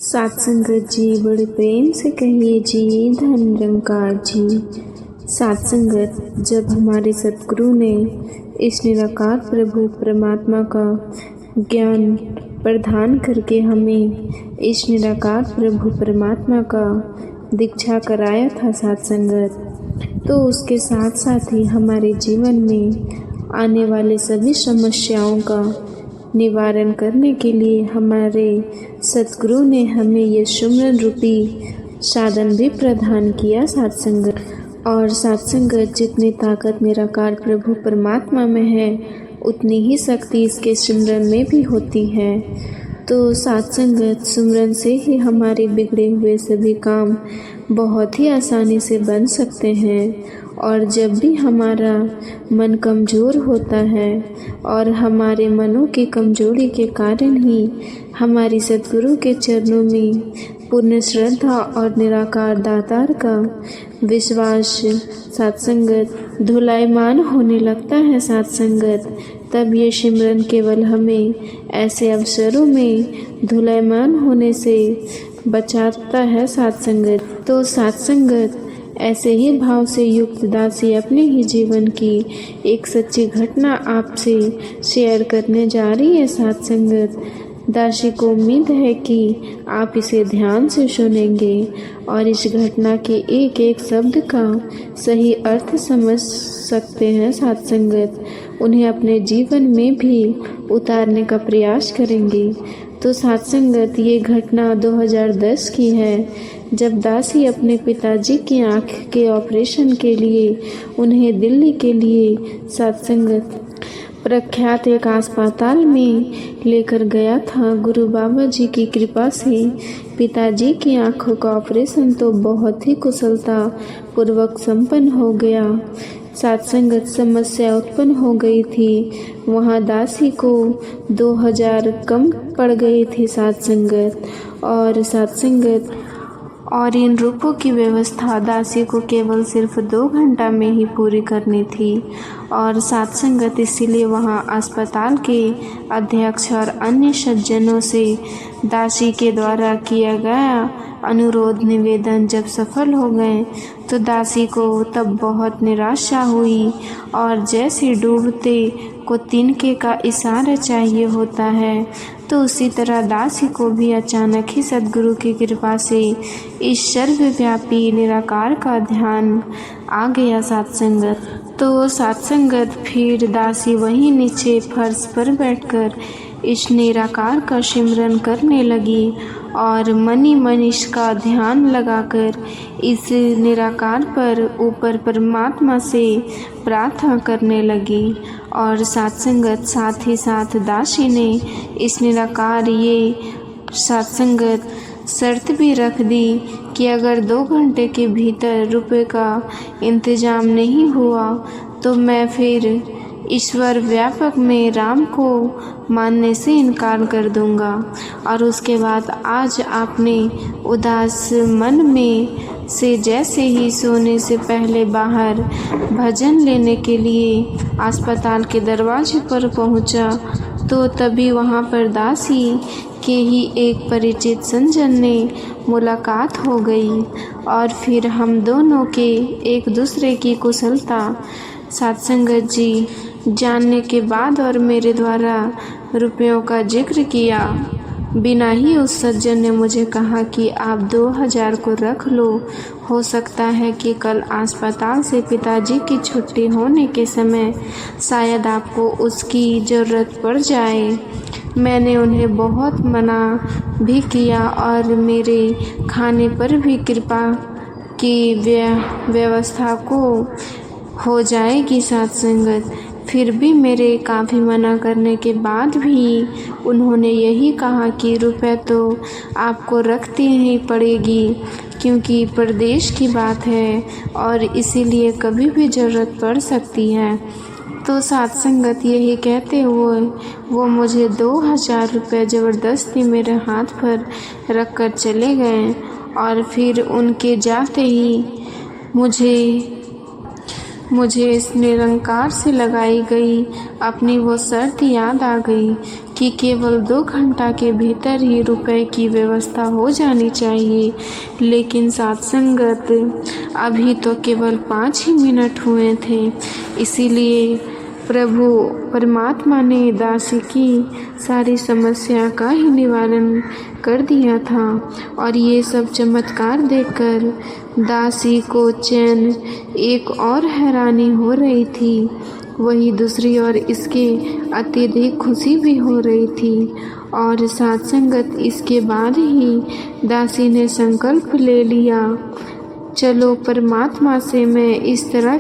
सत्संगत जी बड़े प्रेम से कहिए जी, धन निरंकार जी। सत्संगत, जब हमारे सतगुरु ने इस निराकार प्रभु परमात्मा का ज्ञान प्रदान करके हमें इस निराकार प्रभु परमात्मा का दीक्षा कराया था सत्संगत, तो उसके साथ साथ ही हमारे जीवन में आने वाले सभी समस्याओं का निवारण करने के लिए हमारे सतगुरु ने हमें ये सुमरन रूपी साधन भी प्रदान किया सत्संगत। और सत्संगत, जितनी ताकत निराकार प्रभु परमात्मा में है उतनी ही शक्ति इसके सुमरन में भी होती है। तो सत्संगत, सुमरन से ही हमारे बिगड़े हुए सभी काम बहुत ही आसानी से बन सकते हैं। और जब भी हमारा मन कमज़ोर होता है और हमारे मनों की कमजोरी के कारण ही हमारी सतगुरु के चरणों में पूर्ण श्रद्धा और निराकार दातार का विश्वास सत्संगत धुलायमान होने लगता है सत्संगत, तब ये सिमरन केवल हमें ऐसे अवसरों में धुलायमान होने से बचाता है सत्संगत। तो सत्संगत, ऐसे ही भाव से युक्त दासी अपने ही जीवन की एक सच्ची घटना आपसे शेयर करने जा रही है सत्संगत। दासी को उम्मीद है कि आप इसे ध्यान से सुनेंगे और इस घटना के एक एक शब्द का सही अर्थ समझ सकते हैं सत्संगत, उन्हें अपने जीवन में भी उतारने का प्रयास करेंगे। तो सत्संगत, ये घटना 2010 की है, जब दासी अपने पिताजी की आँख के ऑपरेशन के लिए उन्हें दिल्ली के लिए सत्संगत प्रख्यात एक अस्पताल में लेकर गया था। गुरु बाबा जी की कृपा से पिताजी की आँखों का ऑपरेशन तो बहुत ही कुशलता पूर्वक संपन्न हो गया। सत्संगत, समस्या उत्पन्न हो गई थी, वहाँ दासी को 2000 कम पड़ गई थी सत्संगत। और सत्संगत, और इन रूपों की व्यवस्था दासी को केवल सिर्फ 2 घंटा में ही पूरी करनी थी। और सत्संगत, इसीलिए वहाँ अस्पताल के अध्यक्ष और अन्य सज्जनों से दासी के द्वारा किया गया अनुरोध निवेदन जब सफल हो गए तो दासी को तब बहुत निराशा हुई। और जैसे डूबते को तिनके का इशारा चाहिए होता है, तो उसी तरह दासी को भी अचानक ही सद्गुरु की कृपा से इस सर्वव्यापी निराकार का ध्यान आ गया सत्संगत। तो सत्संगत, फिर दासी वहीं नीचे फर्श पर बैठकर इस निराकार का सिमरन करने लगी और मनी मन इसका ध्यान लगाकर इस निराकार पर ऊपर परमात्मा से प्रार्थना करने लगी। और सत्संगत, साथ ही साथ दासी ने इस निराकार ये सत्संगत शर्त भी रख दी कि अगर 2 घंटे के भीतर रुपए का इंतजाम नहीं हुआ तो मैं फिर ईश्वर व्यापक में राम को मानने से इनकार कर दूंगा। और उसके बाद आज आपने उदास मन में से जैसे ही सोने से पहले बाहर भजन लेने के लिए अस्पताल के दरवाजे पर पहुंचा, तो तभी वहां पर दासी के ही एक परिचित सज्जन ने मुलाकात हो गई और फिर हम दोनों के एक दूसरे की कुशलता सत्संगत जी जानने के बाद और मेरे द्वारा रुपयों का जिक्र किया बिना ही उस सज्जन ने मुझे कहा कि आप 2000 को रख लो, हो सकता है कि कल अस्पताल से पिताजी की छुट्टी होने के समय शायद आपको उसकी ज़रूरत पड़ जाए। मैंने उन्हें बहुत मना भी किया और मेरे खाने पर भी कृपा की व्यवस्था को हो जाएगी सत्संगत। फिर भी मेरे काफ़ी मना करने के बाद भी उन्होंने यही कहा कि रुपए तो आपको रखती ही पड़ेगी, क्योंकि प्रदेश की बात है और इसीलिए कभी भी ज़रूरत पड़ सकती है। तो सत्संगत, यही कहते हुए वो मुझे 2000 रुपये ज़बरदस्ती मेरे हाथ पर रख कर चले गए। और फिर उनके जाते ही मुझे इस निरंकार से लगाई गई अपनी वो शर्त याद आ गई कि केवल 2 घंटा के भीतर ही रुपए की व्यवस्था हो जानी चाहिए, लेकिन सत्संगत अभी तो केवल 5 ही मिनट हुए थे। इसीलिए प्रभु परमात्मा ने दासी की सारी समस्या का ही निवारण कर दिया था। और ये सब चमत्कार देखकर दासी को चैन एक और हैरानी हो रही थी, वही दूसरी ओर इसके अत्यधिक खुशी भी हो रही थी। और सत्संगत इसके बाद ही दासी ने संकल्प ले लिया, चलो परमात्मा से मैं इस तरह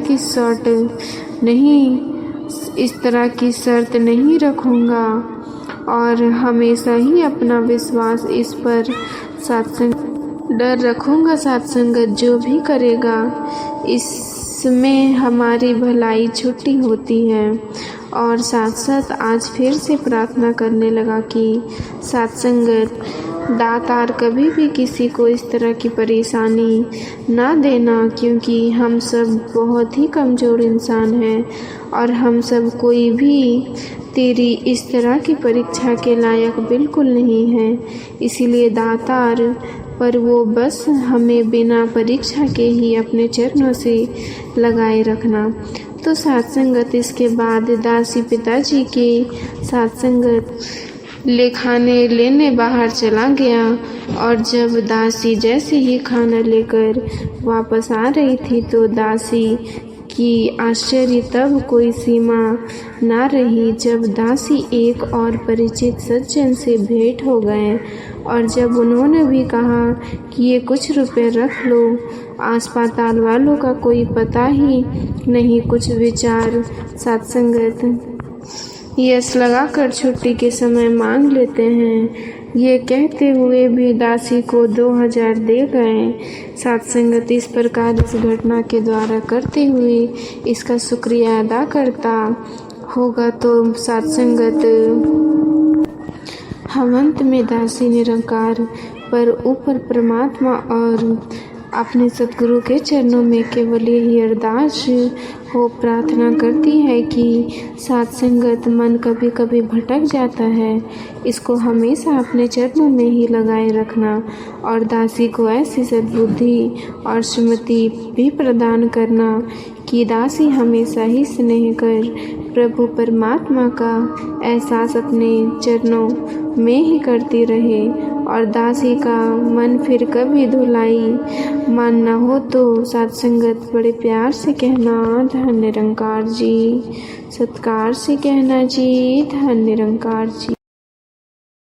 की शर्त नहीं रखूँगा और हमेशा ही अपना विश्वास इस पर डर रखूँगा। सत्संगत जो भी करेगा इसमें हमारी भलाई छुट्टी होती है। और साथ साथ आज फिर से प्रार्थना करने लगा कि सत्संगत दातार कभी भी किसी को इस तरह की परेशानी ना देना, क्योंकि हम सब बहुत ही कमज़ोर इंसान हैं और हम सब कोई भी तेरी इस तरह की परीक्षा के लायक बिल्कुल नहीं है। इसीलिए दातार पर वो बस हमें बिना परीक्षा के ही अपने चरणों से लगाए रखना। तो सत्संगत इसके बाद दासी पिताजी के सत्संगत खाने लेने बाहर चला गया। और जब दासी जैसे ही खाना लेकर वापस आ रही थी तो दासी की आश्चर्य तब कोई सीमा ना रही जब दासी एक और परिचित सज्जन से भेंट हो गए। और जब उन्होंने भी कहा कि ये कुछ रुपए रख लो, अस्पताल वालों का कोई पता ही नहीं, कुछ विचार सत्संगत यस लगाकर छुट्टी के समय मांग लेते हैं। ये कहते हुए भी दासी को 2000 दे गए। सत्संगत इस प्रकार इस घटना के द्वारा करते हुए इसका शुक्रिया अदा करता होगा तो सत्संगत हवंत में दासी निरंकार पर ऊपर परमात्मा और अपने सतगुरु के चरणों में केवल यही अरदास हो प्रार्थना करती है कि सत्संगत मन कभी कभी भटक जाता है, इसको हमेशा अपने चरणों में ही लगाए रखना और दासी को ऐसी सद्बुद्धि और सुमति भी प्रदान करना कि दासी हमेशा ही स्नेह कर प्रभु परमात्मा का एहसास अपने चरणों में ही करती रहे। और दासी का मन फिर कभी धुलाई मानना हो तो सत्संगत बड़े प्यार से कहना धन निरंकार जी, सत्कार से कहना जी धन निरंकार जी।